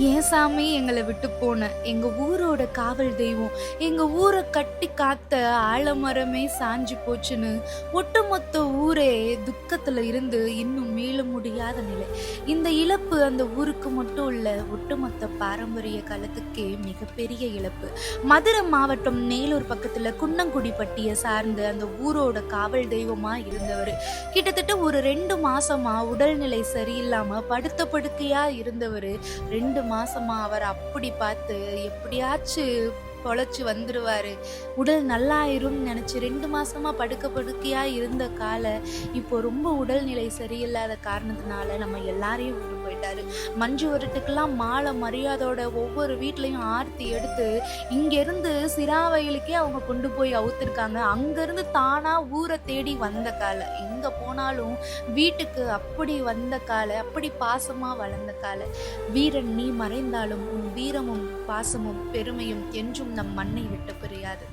ஏன் சாமி எங்களை விட்டு போன எங்க ஊரோட காவல் தெய்வம், எங்க ஊரை கட்டி காத்த ஆலமரமே சாஞ்சு போச்சுன்னு ஒட்டுமொத்த ஊரே துக்கத்துல இருந்து இன்னும் மீள முடியாத நிலை. இந்த இழப்பு அந்த ஊருக்கு மட்டும் இல்ல, ஒட்டுமொத்த பாரம்பரிய காலத்துக்கே மிகப்பெரிய இழப்பு. மதுரை மாவட்டம் மேலூர் பக்கத்துல குன்னங்குடிப்பட்டியை சார்ந்து அந்த ஊரோட காவல் தெய்வமா இருந்தவர். கிட்டத்தட்ட ஒரு 2 மாசமா உடல்நிலை சரியில்லாம படுத்த படுக்கையா இருந்தவர் 2 மாசமா அவர் அப்படி பார்த்து எப்படியாச்சும் பொழைச்சு வந்துருவாரு, உடல் நல்லாயிரும் நினைச்சு 2 மாசமா படுக்கையா இருந்த இப்போ ரொம்ப உடல்நிலை சரியில்லாத காரணத்தினால நம்ம எல்லாரையும் விட்டு போயிட்டாரு. மஞ்சு வருட்டுக்கெல்லாம் மாலை மரியாதையோட ஒவ்வொரு வீட்லயும் ஆர்த்தி எடுத்து இங்கிருந்து சிராவயலுக்கே அவங்க கொண்டு போய் அவுத்திருக்காங்க. அங்கிருந்து தானா ஊரை தேடி வந்த எங்க போனாலும் வீட்டுக்கு அப்படி வந்த அப்படி பாசமா வளர்ந்த வீரன் நீ மறைந்தாலும் உன் வீரமும் பாசமும் பெருமையும் என்றும் நம் மண்ணை விட்டு பிரியாது.